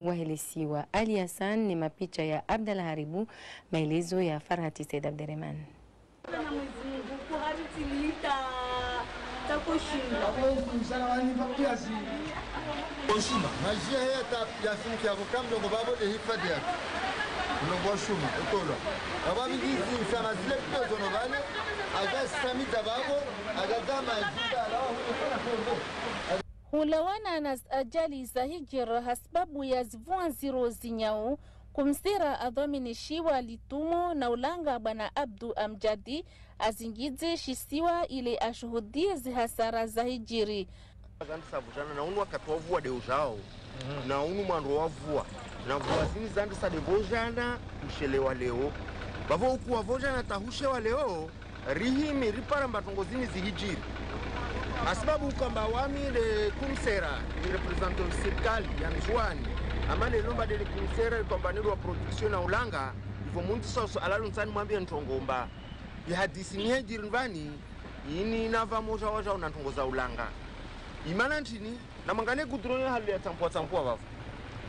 Wahelisiwa Ali Hassan ni mapicha ya Abdalla Haribu, maelezo ya Farhati Said Abderrahman. Hulawana na ajali za hijra hasbabu ya zivua ziro zinyao kumsira adhominishiwa litumo na ulanga bwana Abdu Amjadi azingidze shisiwa ile ashuhudie zihasara za hijiri. Zandu sabujana na unu wakati wavua deujao na unu mwandu wavua na vua zini zandu sadebojana mshelewa leo bavo uku wavojana tahushewa leo rihimi ripara mbatongo zini zihijiri asbabu ukamba wami le kumsera ni representant serikali ya mjuani amane lomba de kumsera kwamba niru wa production na ulanga hivyo muntu sasa alalu nsani mwambie ntongomba ya hadisi ni hijiri nvani ini nava moja waja unantongoza ulanga imana ntini na mangale kudronya hali ya tampua wafu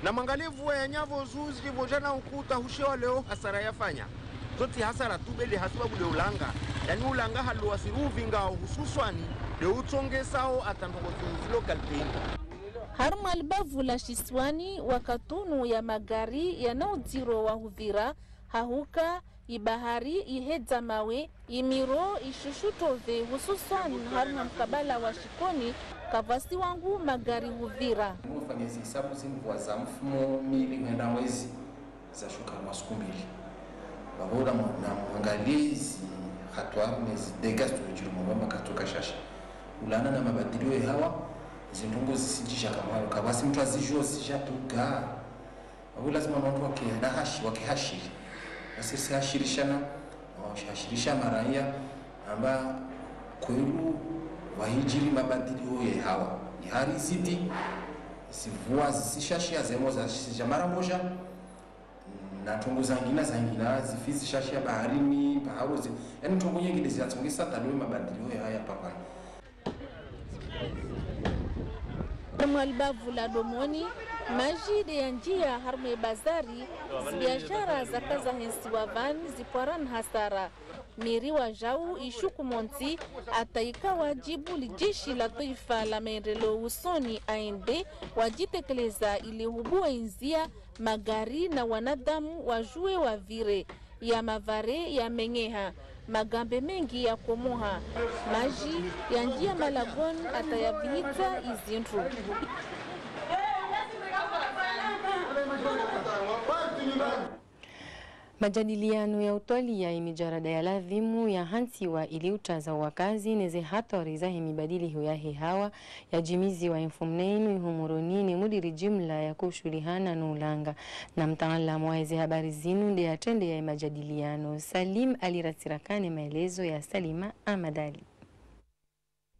na mangale vua ya nyavo zuzi jivojana ukuta hushewa leo hasara yafanya zoti hasara tubele hasbabu le ulanga yani ulanga halu wasiruvinga hususwani le utonge sao atantongozi local pain. Harma albavu la shiswani wakatunu ya magari ya naudiro wa Huvira hahuka ibahari ihedza mawe imiro ishushutove hususan harma mkabala wa Shikoni kavasi wangu magari Huvira. Mufanya hisabu zimvua za mfumo mili mwenda mwezi za shuka masiku mbili. Babora na mwangalizi hatwa mezi degastu jiru mwamba katoka shasha. Ulana na mabadiliko ya hawa zindungu zisijisha kama kabasi mtu azijua sijatuga au lazima watu wakihashi sisi hashirishana washirisha maraia amba kwelu wahijiri mabadiliko ya hawa ni hali zidi sivua zisishashia zemo za mara moja na tongo zangina zifizi shashia baharini baharozi yani tongo nyingi zizatongesa tanwe mabadiliko ya haya papa. Mwalbavu la domoni majide ya njia harme bazari biashara za kaza hensi wa van zipwaran hasara miri wa jau ishuku monti ataika wajibu lijeshi la taifa la maendeleo usoni AND wajitekeleza ili hubua inzia magari na wanadamu wajue wavire ya mavare ya mengeha magambe mengi ya komoha maji ya njia Malagon atayavihita izintru. Majadiliano ya utoli ya imijarada ya ladhimu ya hansiwa ili utaza wakazi neze hatori za himibadili ya hehawa ya jimizi wa infomneinu ihumoronini mudiri jimla ya kushulihana nulanga na mtaalamu wa hizi habari zinu nde atende ya majadiliano. Salim Aliratirakane, maelezo ya Salima Amadali.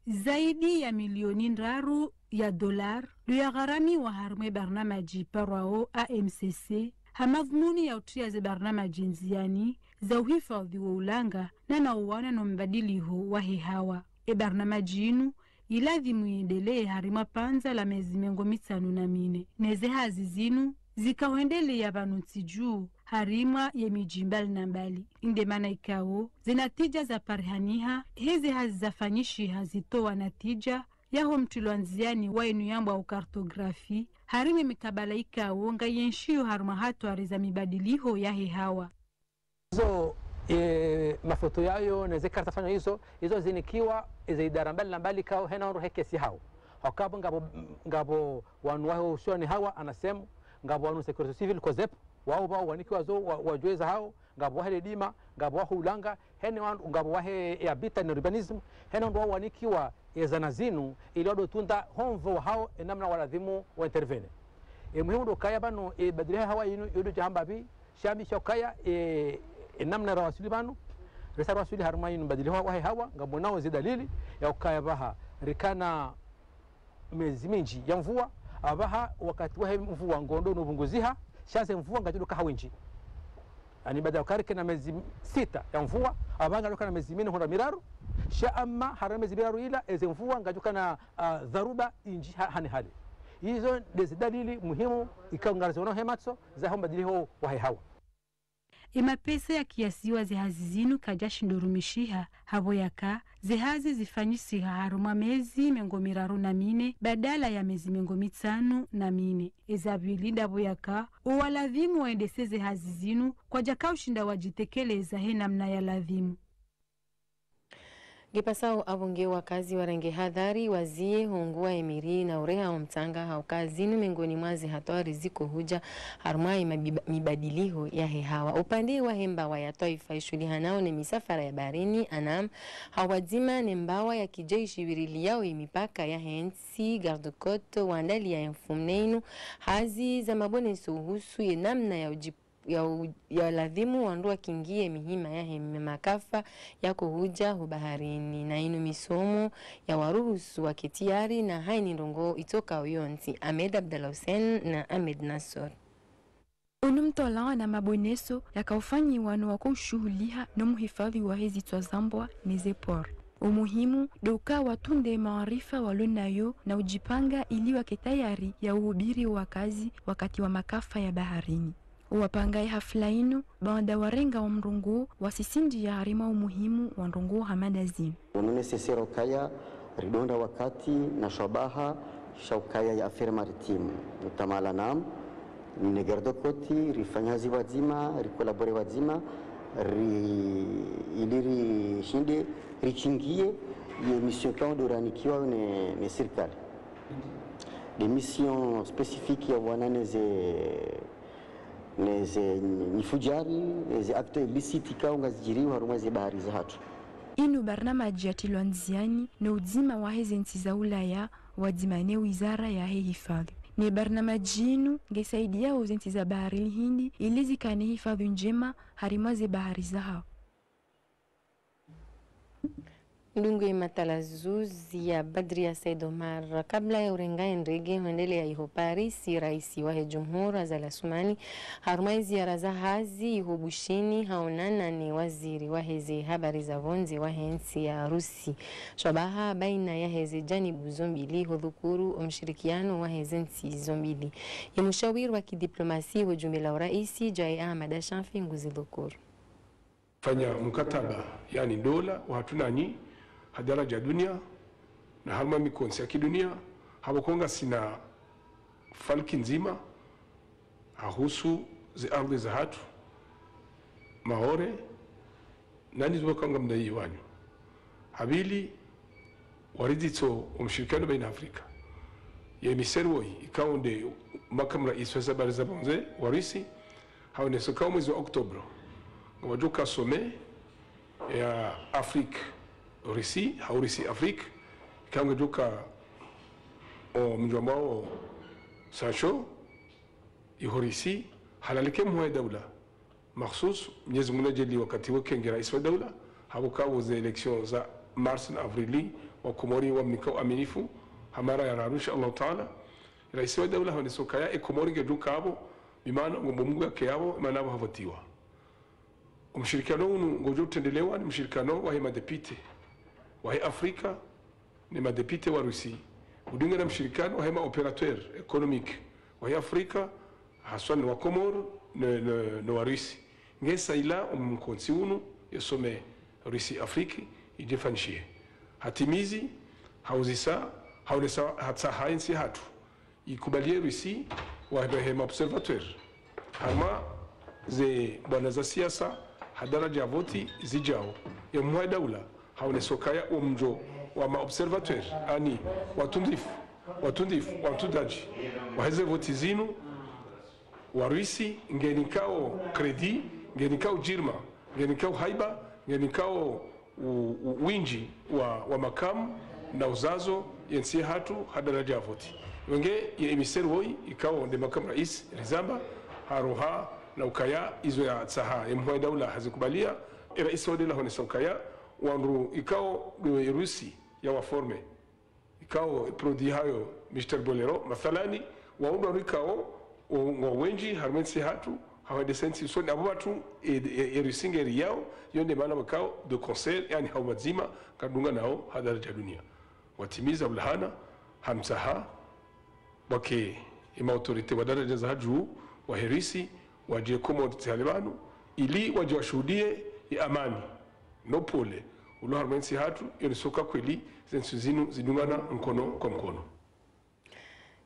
Zaidi ya milioni ndaru ya dolar ya gharami wa harme barnamaji parwao AMCC hamadhumuni ya utia ze barnamaji nziani za uhifadhi wa ulanga na nauwana na mbadiliho wa hehawa. Barnamaji inu iladhimu iendelee harima panza la mezi mengo mitano na mine. Neze hazi zinu zikawendele ya banuti juu harima ya mijimbali na mbali. Inde mana ikao zinatija za parihaniha heze hazi zafanyishi hazitoa natija yaho mtulwanziani wa inu yambu au kartografi harime mikabala ikao nga yenshio haruma hatu ariza mibadiliho ya hehawa. Hizo mafoto yayo neze kartafanya hizo zinikiwa iza idara mbali na mbali kao hena onru hekesi hao hakabu ngabo wanuwaho usioni hawa anasemu ngabo wanu security civil kozep wao bao wanikiwa zo wajueza hao ngabo wahe dima ngabo wahe ulanga hene wandu ngabo wahe habitat na urbanism hene wandu wanikiwa yazanazinu ili wado tunda honvo hao enamna waladhimu wa intervene muhimu ndo kaya bano badiliha hawa yinu yodo jahambabi shami shokaya enamna rawasuli bano resa rawasuli harma yinu badiliha wahe hawa ngabo nao zidalili ya ukaya baha rikana mezi minji ya mvua abaha wakati wahe mvua ngondo nubunguziha shanse mvua ngajulu kahawinji ani baada ya karike na mezi 6 ya mvua abanga loka na mezi 4 honda miraru sha amma harame mezi miraru ila eze mvua ngajuka na dharuba inji hani hali hizo ndizo dalili muhimu ikaungalizwa hematso za mabadiliko wa hewa. Imapesa ya kiasiwa zihazi zinu kajashi ndorumishiha habo yaka zihazi zifanyisiha haruma mezi 34 badala ya mezi 5 ezabili dabo yaka uwaladhimu waendese zihazi zinu kwa jaka ushinda wajitekeleza he namna ya ladhimu. Gipasao abonge wakazi warenge hadhari wazie hongua emiri na ureha wa mtanga haukazinu mengoni mwazi hatoa riziko huja harumai mibadiliho ya hehawa. Upande wa hembawa ya toifa ishuliha nao ni misafara ya barini anam hawadzima nembawa ya kijeshi wirili yao imipaka ya hensi gardokoto wandali ya Infumneinu hazi za mabone suhusu ye namna ya ujipu ya ladhimu wandua kingie mihima ya heme makafa ya kuhuja hubaharini na inu misomo ya waruhusu wa kitiari na haini ndongo itoka uyonzi. Ahmed Abdallah Hussein na Ahmed Nasor. Unumtola na maboneso ya kaufanyi wanu wako ushuhuliha na muhifadhi wa hezi twazambwa nezepor. Umuhimu doka watunde maarifa walonayo na ujipanga ili wakitayari ya uhubiri wa kazi wakati wa makafa ya baharini. Wapangai hafla inu banda warenga wa mrungu wasisindi ya harima umuhimu wa mrungu hamadazini. Necessaire kaya ridonda wakati na shabaha shaukaya ya affaire maritime utamala nam ni gardo koti rifanyazi wazima rikolabore wazima iliri shinde richingie ye mission kao doranikiwa ne serikali des missions spécifiques ya wananeze nifujari neze akto illiciti kao ngazijiriwa harumazi bahari za hatu. Inu barnamaji ya tilwanziani na uzima wa hezi nchi za Ulaya wadzimane wizara ya hifadhi. Ni barnamaji inu ngesaidia uzinti za bahari Hindi ili zikane hifadhi njema harimazi bahari za hao. Ndungu matalazuzi ya Badri ya Said Omar kabla ya urenga ndege huendele ya iho Paris raisi wa Jamhuri za Lasumani harumai ziara za hazi iho Bushini haonana ni waziri wa hezi habari za vonzi wa hensi ya Rusi shabaha baina ya hezi janibu zombili hudhukuru mshirikiano wa hezi nsi zombili ya mshawiri wa kidiplomasi wa jumbe la uraisi Jai Ahmad Ashafi nguzi dhukuru fanya mkataba yani dola wa hatunani hadaraja dunia na halma mikonsi ya kidunia hawakonga sina falki nzima hahusu zi ardhi za hatu maore nani zuwakanga mdai wanyu habili waridito umshirikiano baina Afrika ya emiseri ikaunde makamu rais wa habari za bonze warisi haonesokao mwezi wa Oktobro wajuka some ya Afrika Russi haurisi Afrika kama duka o mjomao Sancho ihorisi halalike mwa dawla mahsus Mwenyezi Mungu ajali wakati wake ngira rais wa dawla habuka za election za Mars na Avrili wa Komori wa mnikao aminifu hamara ya Arusha Allah Taala rais wa dawla hanisoka ya Komori ngeduka hapo bimaana ngombo Mungu yake yao maana havotiwa umshirikiano ngojo tendelewa ni mshirikiano wa madepite wa Afrika ni madepite wa Rusi udinga na mshirikiano wa operateur economique wa Afrika haswa ni wa Komoro na wa Rusi ngesa ila umkonsi unu yasome Rusi Afriki ijefanishie hatimizi hauzisa haunesa hatsa hainsi hatu ikubalie Rusi wa observateur hama ze bwana za siasa hadaraja voti zijao ya mwa daula haonesokaya umjo wa maobservateur ani watundaji waheze voti zinu warisi ngenikao kredi ngenikao jirma ngenikao haiba ngenikao winji wa makamu na uzazo yensi hatu hadaraja voti wenge ya emiseri woi ikao nde makamu rais rizamba haroha na ukaya izo ya tsaha ya mwa daula hazikubalia rais wa dela honesokaya wanru ikao Rusi ya waforme ikao prodi hayo Mr. Bolero mathalani waundu ikao wenji harmensi hatu hawade sensi so na watu erisingeri yao yonde maana wakao de concert yani hawazima kadunga nao hadaraja dunia watimiza ulhana hamsaha wake ima autorite wa daraja za juu wa herisi waje Komoro Talibanu ili waje washuhudie ya amani no pole ulo harmensi hatu yonisoka kweli zensuzinu zidungana mkono kwa mkono.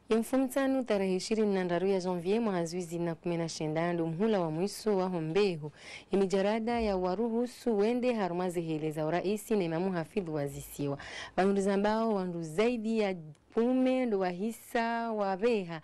Mfumtanu tarehe 23 ya Janvier mwaka 2019 ndo mhula wa mwiso wa hombehu imijarada ya waruhusu wende harumazi hele za uraisi na imamu hafidhu wazisiwa wanduza ambao wandu zaidi ya 10 ndo wahisa waveha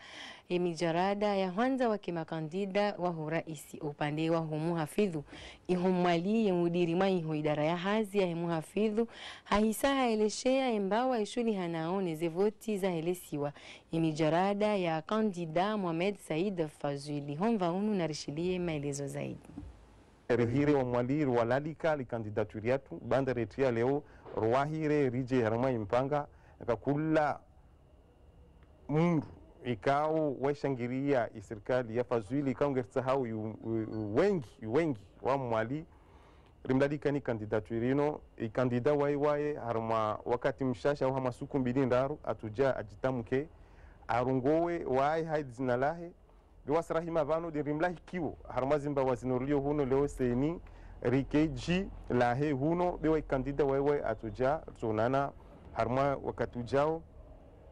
imijarada ya kwanza wa kimakandida wa uraisi upande wa humu hafidhu ihumwali ya mudiri maiho idara ya hazi ya humu hafidhu hahisa haeleshea embawa ishuli hanaone zevoti za helesiwa imijarada ya kandida Mohamed Said Fazuli honva unu narishilie maelezo zaidi. Rihire wa mwali walalika li kandidaturi yatu banda retria leo ruahire rije harama impanga kakula mundu ikao washangiria serikali ya Fazuli ikaongereza hao wengi wa mwali rimlalika ni kandidaturi ino ikandida wae harma wakati mshasha au hamasuku mbili ndaru atuja ajitamke arungowe wae haidi zinalahe biwasrahima vano de rimlahi kiwo harma zimba wazinurlio huno leo seni rikeji lahe huno biwa kandida wae atuja tunana harma wakati ujao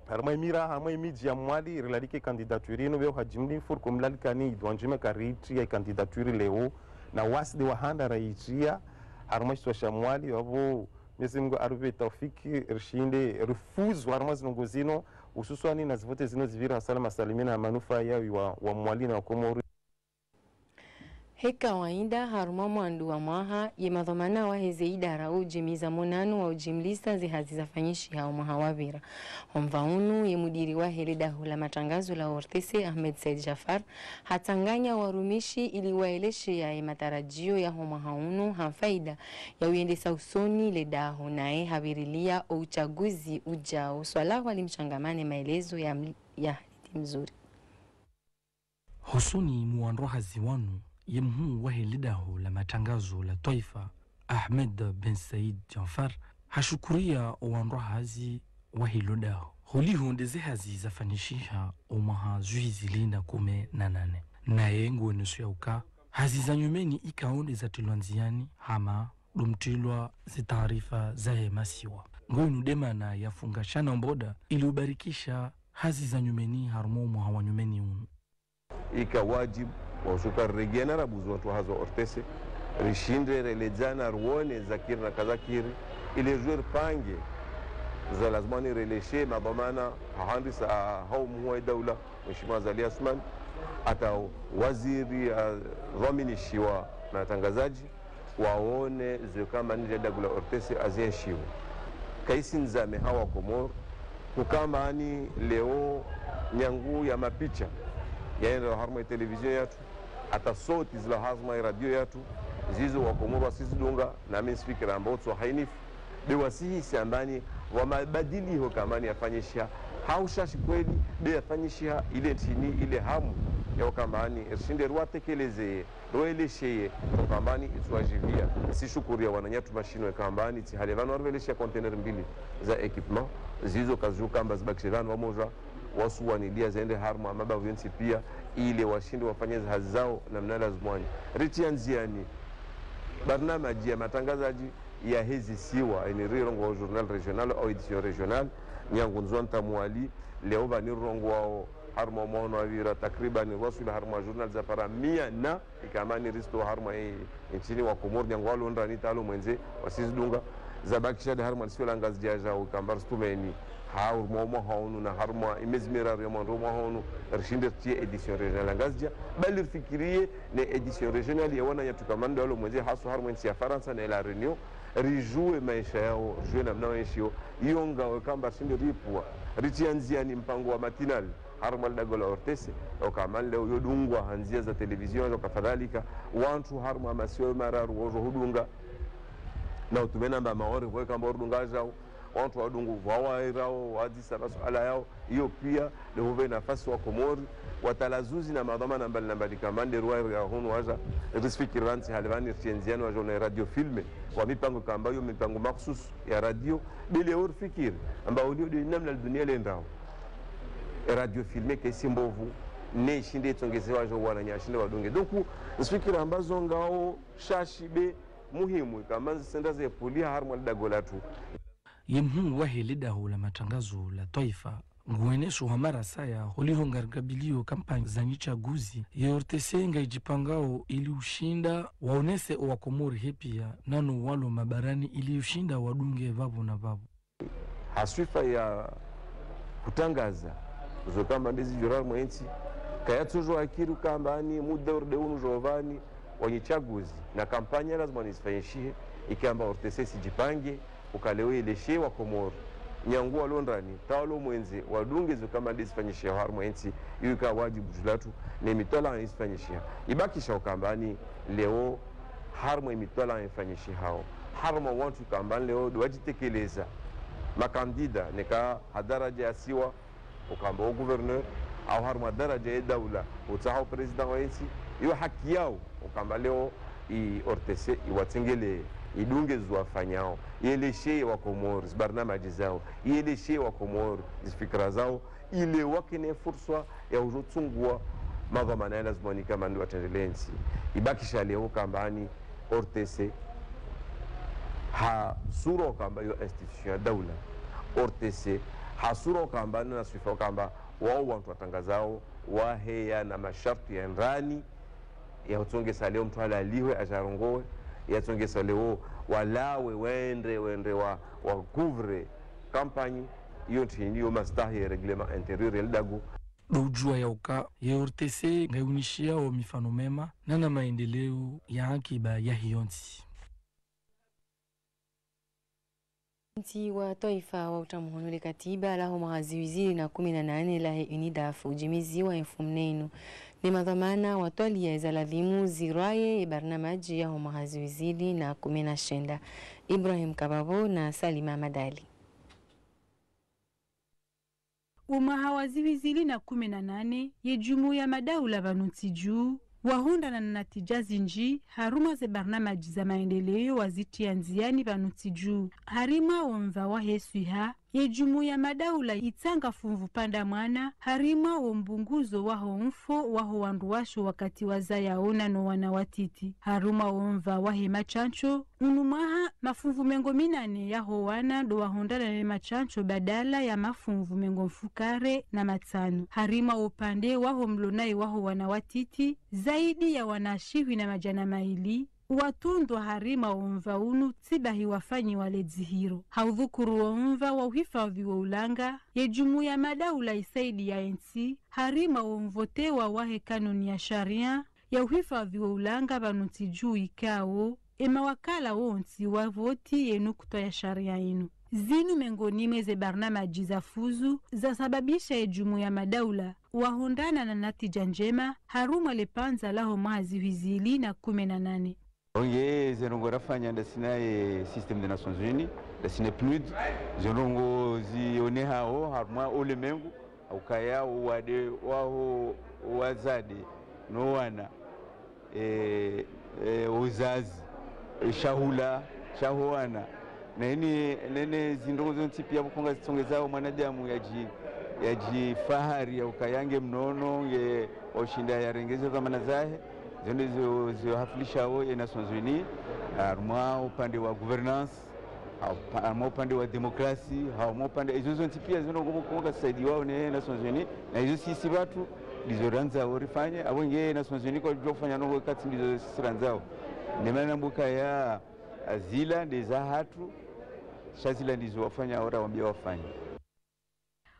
harma mira harma imiji ya mwali rilalike kandidaturi ino biwa hajimni fur kumlalika ni idwanjime kariti ya kandidaturi leo na wasdi wahanda raijia harma shitwa mwali wavo Mwenyezi Mungu arupe taufiki rishinde rufuzu harma zinongozino ususwani na zivote zino zivira salama salimina manufaa yao wa mwali na Komoro. Heka wainda haruma mwandu wa mwaha ye madhomana wa heze idara ujimiza monanu wa ujimlisa zihazi zafanyishi hao mahawavira. Homvaunu ye mudiri wa helida hula matangazo la Ortese Ahmed Said Jafar hatanganya warumishi ili waeleshe ya matarajio ya homa haunu hamfaida ya uendesa usoni ledaho nae habirilia o uchaguzi ujao. Swala walimchangamane maelezo ya hadithi mzuri. Husuni muandroha ziwanu yemhu wahelidaho la matangazo la taifa Ahmed Ben Said Jafar hashukuria uandrohazi wahilodaho hulihu ndeze hazi zafanishiha umaha zuhizi linda 18 na yengu nusu ya uka hazi za nyumeni ikaonde za tilwanziani hama dumtilwa zi taarifa za masiwa ngonu demana yafunga shana mboda ili ubarikisha hazi za nyumeni harumo hawa nyumeni unu ika wajib wa usuka regena rabuzu watu hazo Ortese rishinde relejana ruone zakiri na kazakiri ili juer pange za lazimani releshe mabamana hahandi sa hao muwa daula Mheshimiwa Azali Asman ata waziri rominishiwa na tangazaji waone zwe kama nje dagula Ortese azienshiwa kaisi nzame hawa Komoro kukama ani leo nyangu ya mapicha yaenda harma ya televizyon yatu ata sauti zila hazma ya radio yatu zizo wa Komoro wasisi dunga na mimi fikira ambao tu hainifu bewasihi siambani wa mabadili ho kamani afanyisha haushashi kweli be afanyisha ile tini ile hamu ya kamani irshinde ruatekeleze roeleshe kamani itwajivia si shukuri ya wananyatu mashino ya kamani ti halevano roeleshe container mbili za equipment zizo kazuka mbazibakishirano wamoja wasuwanilia zaende harma mabavyonsi pia ile washinde wafanye hazi zao na mnala zimwani ritia nziani barnamaji ya matangazaji ya hezi siwa ini rirongo wa journal regional au edition regional nyangu nzwanta mwali leo bani rongo wao harma mwono wavira takriban wasula harma journal za para 100 na ikamani risto harma nchini wa Komoro nyangu walo ndrani talo mwenze wasizidunga zabakisha de harma siwa langazi jaja ukambar stumeni haur momo haunu na harma imezmira remondo mo haunu rishinde tie edition regional ngazja bali fikirie ne edition regional ya wana yatu kamando alo mwenze hasu harma nchi ya Faransa na la Reunion rijue maisha yao jue na mnaoishio yonga wakamba shinde ripua richianzia ni mpango wa matinal harma dagola Ortese okamal leo yodungwa hanzia za televizyon wakafadhalika wantu harma masio mararu wozo hudunga na utumena mba maori kwa kamba ordunga jao wantu wadungu wawairao wadisa masuala yao hiyo pia lehuve nafasi wa Komori watalazuzi na madhamana mbali kamande ruwairi ya hunu waja risfikiranti halivani rtienziani wajo na radio filme wa mipango kambayo mipango maksus ya radio bile ur fikiri amba ulio di namna dunia lendao radio filme kesi mbovu ne shinde tongezewa jo wana nyashinde wadunge donc nsikira ambazo ngao shashibe muhimu kama zisenda ze polia harmo dagola tu yemhu wahelidaho la matangazo la taifa nguenesho wa mara saya ulihongargabilio kampani za uchaguzi ya RTC ngaijipangao ili ushinda waonese wakomori hepia nano walo mabarani ili ushinda wadunge vavu na vavu haswifa ya kutangaza zo kama ndizi jurar mwenzi kaya tuzo akiru kambani muda urde unu jovani wanyichaguzi na kampanya lazima nisifanyishie ikiamba RTC sijipange ukalewe ileshe wa komori nyangua londrani tawalo mwenzi wadunge zo kama disifanyishia harmo ensi yuka wajibu julatu ne mitola isifanyishia ibakisha ukambani leo harmo mitola ifanyishia hao harmo wantu kambani leo wajitekeleza makandida neka hadaraja asiwa ukamba o gouverneur au harmo daraja ya daula utaho president wa ensi yu haki yao ukamba leo i RTC iwatengele idunge zuwafanyao yeleshe wa Komoro barnamaji zao yeleshe wa Komoro zifikra zao ile wakine fursa ya ujotungwa madhamana ya lazima kama ndio watendelensi ibakisha leo kambani RTC ha suro kamba yo institution ya daula RTC ha suro kamba na sifa kamba wao watu watangazao waheya na masharti ya ndani ya utonge saleo mtu alaliwe ajarongoe yatsongesa leo walawe wende wa couvre campagne yonti ndiyo mastahi ya reglement intérieur ya dago dojua ya uka ya RTC ngayunishia o mifano mema na maendeleo ya akiba ya hionti Nti wa taifa wa utamuhonole katiba laho mahaziwiziri na 18 lahe UNIDAF ujimizi wa infumnenu ni madhamana watwali ya izalavimu ziraye barnamaji ya mahaziwiziri na 19 Ibrahim Kababo na Salima Madali umahawaziwiziri na 18 ye jumuiya madaula vanuti juu wahunda na natija zinji haruma ze barnamaji za maendeleo wazitia nziani vanuti juu harima omva wa heswiha ye jumuiya madaula itanga fumvu panda mwana harima ombunguzo waho mfo waho wanduwasho wakati wazayaona no wanawatiti haruma omva wahe machancho unumaha mafumvu mengo 8 yaho wana do wahondana ne machancho badala ya mafumvu mengo mfukare na matano harima opande waho mlonai waho wanawatiti zaidi ya wanashiwi na majana maili watundwa harima omva unu tibahi wafanyi walezi hiro haudhukuru omva wa uhifadhi wa ulanga ye jumuiya madaula isaidi ya ensi harima omvotewa wahe kanuni ya sharia ya uhifadhi wa ulanga vanuti juu ikao emawakala wonsi wa voti yenu kutoya sharia inu zinu mengonime ze barnamaji za fuzu za sababisha ye jumuiya madaula wahondana na natija njema haruma lepanza laho mahaziwizili na 18 Onge zerongo rafanya ndasinaye system des Nations Unies ndasine PNUD zerongo zione hao harma ulemengu ukaya wade waho wazade no wana uzazi shahula shahoana na nene zindongo zonti pia bukonga zitongezao mwanadamu yaji fahari ya ukayange mnono nge oshinda ya rengezo zamana zahe zio hafilisha o ya Nations Unies arma upande wa governance arma upande wa demokrasi arma upande hizo zonti pia zinongo kumoka saidi wao ne Nations Unies na hizo sisi watu ndizo ranza orifanye abonge Nations Unies kwa kufanya nongo kati ndizo sisi ranzao nemana mbuka ya azila ndiza hatu shazila ndizo wafanya ora wambia wafanye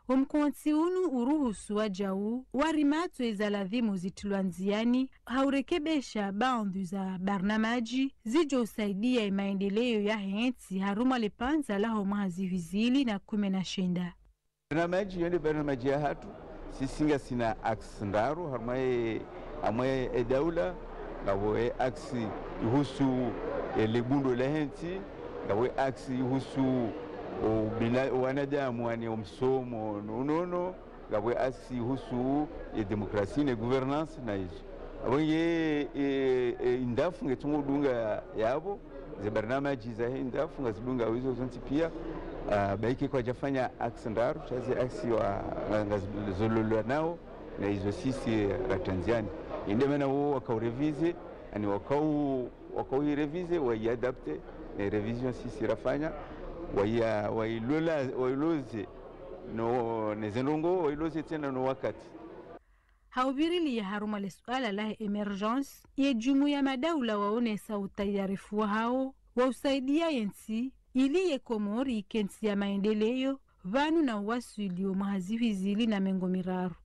umkonsi unu uruhusu wajau warimatu ezaladhimu zitulwanziani haurekebesha baadhi za barnamaji zijo usaidia maendeleo ya henti haruma lepanza laho mahaziwizili na 19 barnamaji yonde barnamaji ya hatu sisinga sina aksi ndaru harmaye edaula ngawe aksi ihusu lebundo la henti ngawe aksi ihusu wanadamu wani omsomo nono gabwe asi husu ya demokrasi na governance na hizo abonye indafu ngetumo dunga yabo ze barnamaji za indafu ngazidunga hizo zonti pia baiki kwa jafanya aksendaru chazi aksi wa ngazololwa nao na hizo sisi ratanziani inde mena wao wakaurevize yani wakauirevize waiadapte na revision sisi rafanya wailoze no nezendongo wailoze tena no wakati haubirili ya haruma le suala la emergence ye jumuiya madaula waonesa utayarifu hao wa usaidia yensi ili ye Komori kensi ya maendeleo vanu na wasili wa mahazivizili na mengo miraru.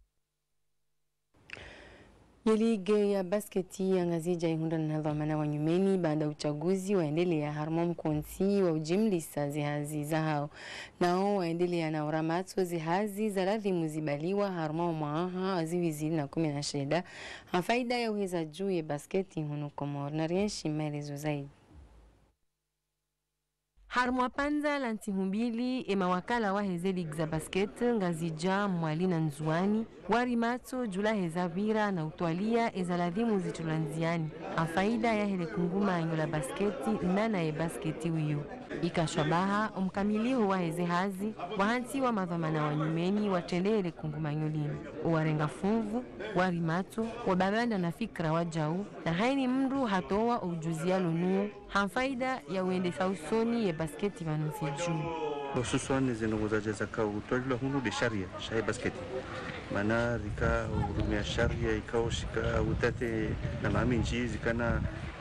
Ligi ya basketi ya ngazija ihunda na dhamana wa nyumeni baada uchaguzi waendelea harmo mkonsi wa ujimlisa zihazi za hao. Nao waendelea na uramato zihazi za ladhimu zibaliwa harmo maaha waziwizili na 16. Hafaida ya uheza juu ya basketi hunu Komori na rienshi maelezo zaidi. Harmwa panza lanti humbili ema wakala wa heze lig za basket ngazija mwali na nzuani wari mato jula heza vira na utwalia eza ladhimu zitulanziani afaida ya hele kunguma anyo la basketi nana ye basketi wiyo ikashwabaha umkamiliho wa heze hazi wahansi wa madhamana wa nyumeni watende hele kunguma anyo lini uwarenga funvu wari mato wababanda na fikra wajau na haini mndu hatowa ujuzi ya lunuo hafaida ya uende sausoni ye basketi vanusi juu. Hususan zinongozaje zaka utwalila hunu de sharia shaye basketi mana rika urumia sharia ikao shika utate na maminji zikana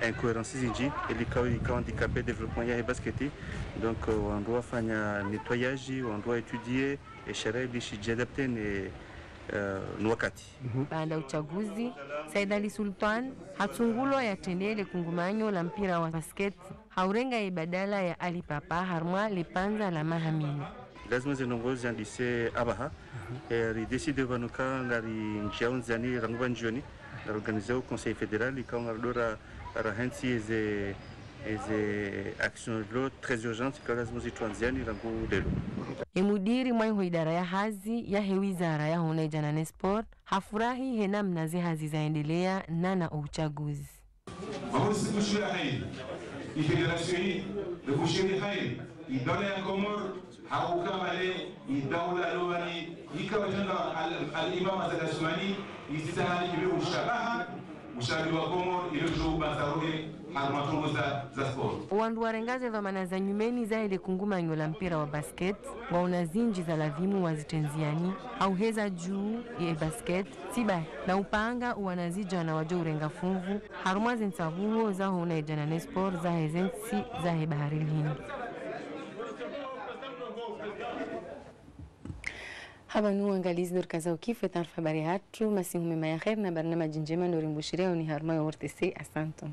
incohérence zinji ilikao handicapé développement ya basketi donc on doit fanya nettoyage on doit étudier et sharia lishi adapter ne nwakati. Baada uchaguzi Said Ali Sultan hatungulo ya tendele kungumanyo la mpira wa basket haurenga ibadala ya Ali Papa harmwa lipanza la mahamini. Lazima zinongozi andise abaha rideside vanuka ngari nchiaunzani ranguba njioni na organizeo conseil fédéral ikawa ngaradora rahensi eze action lo très urgente kwa lazima zituanziani rangu lelo. Emudiri mwangu idara ya hazi ya hewizara ya Hunaijana na Sport hafurahi hena mnazi hazi zaendelea nana uchaguzi. Vamos kushira hai ifederation de kushira hai idara ya Komor haukamale idawla lowani ikawajanga al-imam al-Asmani isahali kibe ushabaha ushari wa Komor ile joba zarohe harmatongo za sport. Wandu warengaze vamana za nyumeni za ile kunguma nyola mpira wa basket wa unazinji za lavimu wazitenziani au heza juu ya basket tiba na upanga uanazija na wajo urenga funvu haruma zinsavuho za Hunaijana na Sport za hezensi za hebahari Hindi. Haba nuangalizi dorkaza ukifu etanfa bari hatu masihume maya khair na barnama jinjema norimbushireo ni haruma ya ortese asanton.